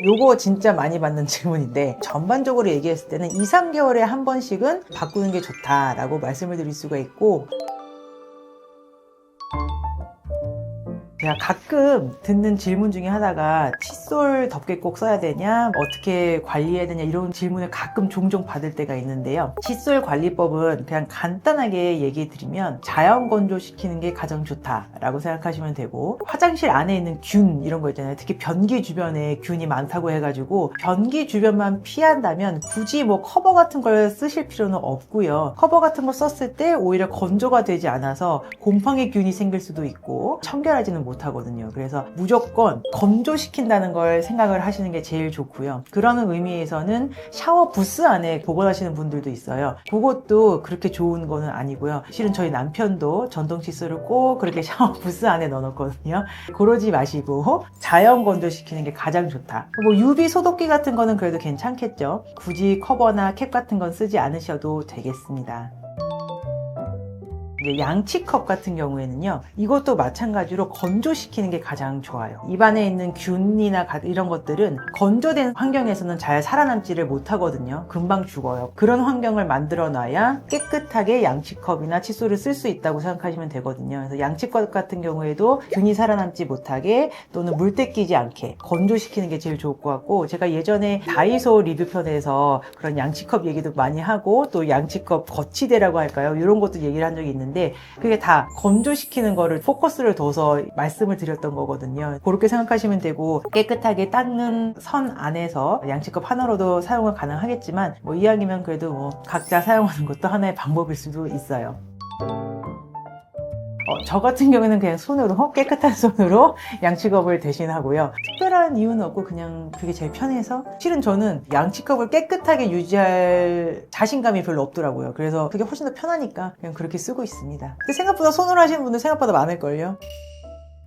요거 진짜 많이 받는 질문인데, 전반적으로 얘기했을 때는 2, 3개월에 한 번씩은 바꾸는 게 좋다라고 말씀을 드릴 수가 있고, 제가 가끔 듣는 질문 중에 하나가 칫솔 덮개 꼭 써야 되냐, 어떻게 관리해야 되냐, 이런 질문을 가끔 종종 받을 때가 있는데요. 칫솔 관리법은 그냥 간단하게 얘기 드리면 자연 건조시키는 게 가장 좋다라고 생각하시면 되고, 화장실 안에 있는 균 이런 거 있잖아요. 특히 변기 주변에 균이 많다고 해가지고 변기 주변만 피한다면 굳이 뭐 커버 같은 걸 쓰실 필요는 없고요. 커버 같은 걸 썼을 때 오히려 건조가 되지 않아서 곰팡이 균이 생길 수도 있고 청결하지는 못하거든요. 그래서 무조건 건조시킨다는 걸 생각을 하시는 게 제일 좋고요. 그런 의미에서는 샤워 부스 안에 보관하시는 분들도 있어요. 그것도 그렇게 좋은 거는 아니고요. 실은 저희 남편도 전동 칫솔을 꼭 그렇게 샤워 부스 안에 넣어놓거든요. 그러지 마시고 자연 건조시키는 게 가장 좋다. 뭐 UV 소독기 같은 거는 그래도 괜찮겠죠. 굳이 커버나 캡 같은 건 쓰지 않으셔도 되겠습니다. 이제 양치컵 같은 경우에는요, 이것도 마찬가지로 건조시키는 게 가장 좋아요. 입안에 있는 균이나 이런 것들은 건조된 환경에서는 잘 살아남지를 못하거든요. 금방 죽어요. 그런 환경을 만들어 놔야 깨끗하게 양치컵이나 칫솔을 쓸 수 있다고 생각하시면 되거든요. 그래서 양치컵 같은 경우에도 균이 살아남지 못하게 또는 물때 끼지 않게 건조시키는 게 제일 좋을 것 같고, 제가 예전에 다이소 리뷰편에서 그런 양치컵 얘기도 많이 하고, 또 양치컵 거치대라고 할까요? 이런 것도 얘기를 한 적이 있는데, 그게 다 건조시키는 거를 포커스를 둬서 말씀을 드렸던 거거든요. 그렇게 생각하시면 되고, 깨끗하게 닦는 선 안에서 양치컵 하나로도 사용은 가능하겠지만, 뭐 이왕이면 그래도 뭐 각자 사용하는 것도 하나의 방법일 수도 있어요. 저 같은 경우에는 그냥 손으로, 깨끗한 손으로 양치컵을 대신하고요. 특별한 이유는 없고 그냥 그게 제일 편해서. 실은 저는 양치컵을 깨끗하게 유지할 자신감이 별로 없더라고요. 그래서 그게 훨씬 더 편하니까 그냥 그렇게 쓰고 있습니다. 근데 생각보다 손으로 하시는 분들 생각보다 많을걸요.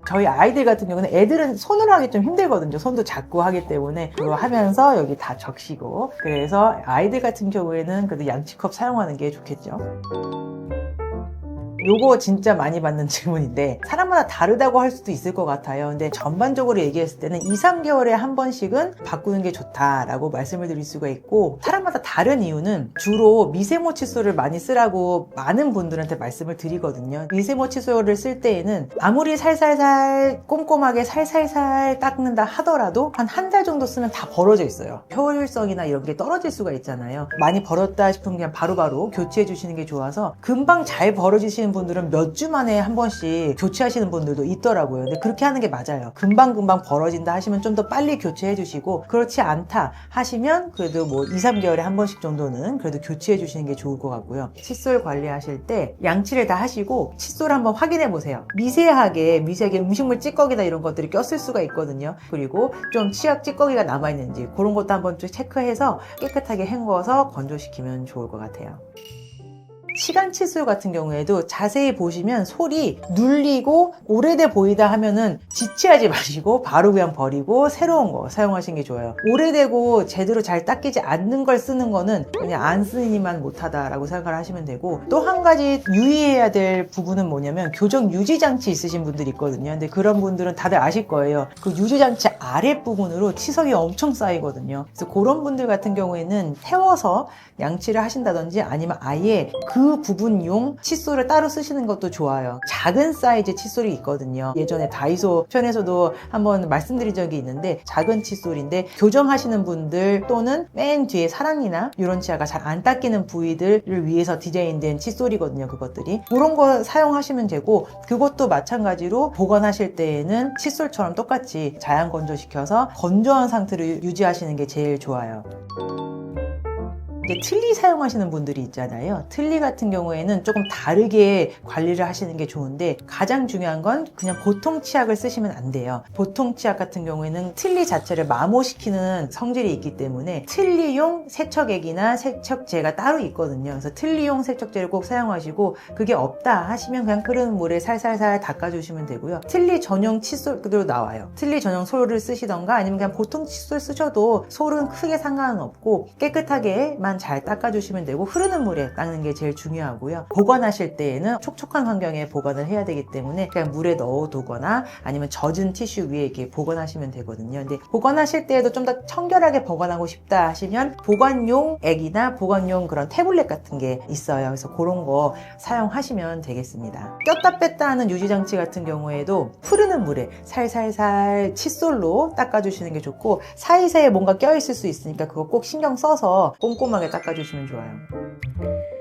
저희 아이들 같은 경우는, 애들은 손으로 하기 좀 힘들거든요. 손도 작고 하기 때문에 그거 하면서 여기 다 적시고. 그래서 아이들 같은 경우에는 그래도 양치컵 사용하는 게 좋겠죠. 요거 진짜 많이 받는 질문인데, 사람마다 다르다고 할 수도 있을 것 같아요. 근데 전반적으로 얘기했을 때는 2, 3개월에 한 번씩은 바꾸는 게 좋다라고 말씀을 드릴 수가 있고, 사람마다 다른 이유는 주로 미세모 칫솔을 많이 쓰라고 많은 분들한테 말씀을 드리거든요. 미세모 칫솔을 쓸 때에는 아무리 살살살 꼼꼼하게 살살살 닦는다 하더라도 한 달 정도 쓰면 다 벌어져 있어요. 효율성이나 이런 게 떨어질 수가 있잖아요. 많이 벌었다 싶으면 그냥 바로바로 교체해 주시는 게 좋아서, 금방 잘 벌어지시는 분들은 몇 주 만에 한 번씩 교체하시는 분들도 있더라고요. 근데 그렇게 하는 게 맞아요. 금방금방 벌어진다 하시면 좀 더 빨리 교체해 주시고, 그렇지 않다 하시면 그래도 뭐 2, 3개월에 한 번씩 정도는 그래도 교체해 주시는 게 좋을 것 같고요. 칫솔 관리하실 때 양치를 다 하시고 칫솔 한번 확인해 보세요. 미세하게 음식물 찌꺼기나 이런 것들이 꼈을 수가 있거든요. 그리고 좀 치약 찌꺼기가 남아있는지 그런 것도 한번 좀 체크해서 깨끗하게 헹궈서 건조시키면 좋을 것 같아요. 시간 칫솔 같은 경우에도 자세히 보시면 솔이 눌리고 오래돼 보이다 하면은 지체하지 마시고 바로 그냥 버리고 새로운 거 사용하시는 게 좋아요. 오래되고 제대로 잘 닦이지 않는 걸 쓰는 거는 그냥 안 쓰니만 못하다라고 생각을 하시면 되고, 또 한 가지 유의해야 될 부분은 뭐냐면, 교정 유지 장치 있으신 분들이 있거든요. 근데 그런 분들은 다들 아실 거예요. 그 유지 장치 아랫부분으로 치석이 엄청 쌓이거든요. 그래서 그런 분들 같은 경우에는 태워서 양치를 하신다든지, 아니면 아예 그 부분용 칫솔을 따로 쓰시는 것도 좋아요. 작은 사이즈 칫솔이 있거든요. 예전에 다이소 편에서도 한번 말씀드린 적이 있는데, 작은 칫솔인데 교정하시는 분들 또는 맨 뒤에 사랑니나 이런 치아가 잘 안 닦이는 부위들을 위해서 디자인된 칫솔이거든요. 그것들이 그런 거 사용하시면 되고, 그것도 마찬가지로 보관하실 때에는 칫솔처럼 똑같이 자연 건조시켜서 건조한 상태를 유지하시는 게 제일 좋아요. 이제 틀니 사용하시는 분들이 있잖아요. 틀니 같은 경우에는 조금 다르게 관리를 하시는 게 좋은데, 가장 중요한 건 그냥 보통 치약을 쓰시면 안 돼요. 보통 치약 같은 경우에는 틀니 자체를 마모시키는 성질이 있기 때문에 틀니용 세척액이나 세척제가 따로 있거든요. 그래서 틀니용 세척제를 꼭 사용하시고, 그게 없다 하시면 그냥 끓는 물에 살살살 닦아주시면 되고요. 틀니 전용 칫솔도 나와요. 틀니 전용 솔을 쓰시던가, 아니면 그냥 보통 칫솔 쓰셔도 솔은 크게 상관은 없고 깨끗하게만 때만 잘 닦아주시면 되고 흐르는 물에 닦는 게 제일 중요하고요. 보관하실 때에는 촉촉한 환경에 보관을 해야 되기 때문에 그냥 물에 넣어두거나 아니면 젖은 티슈 위에 이렇게 보관하시면 되거든요. 근데 보관하실 때에도 좀 더 청결하게 보관하고 싶다 하시면 보관용 액이나 보관용 그런 태블릿 같은 게 있어요. 그래서 그런 거 사용하시면 되겠습니다. 꼈다 뺐다 하는 유지장치 같은 경우에도 흐르는 물에 살살살 칫솔로 닦아주시는 게 좋고 사이사이에 뭔가 껴있을 수 있으니까 그거 꼭 신경 써서 꼼꼼하게 닦아주시면 좋아요.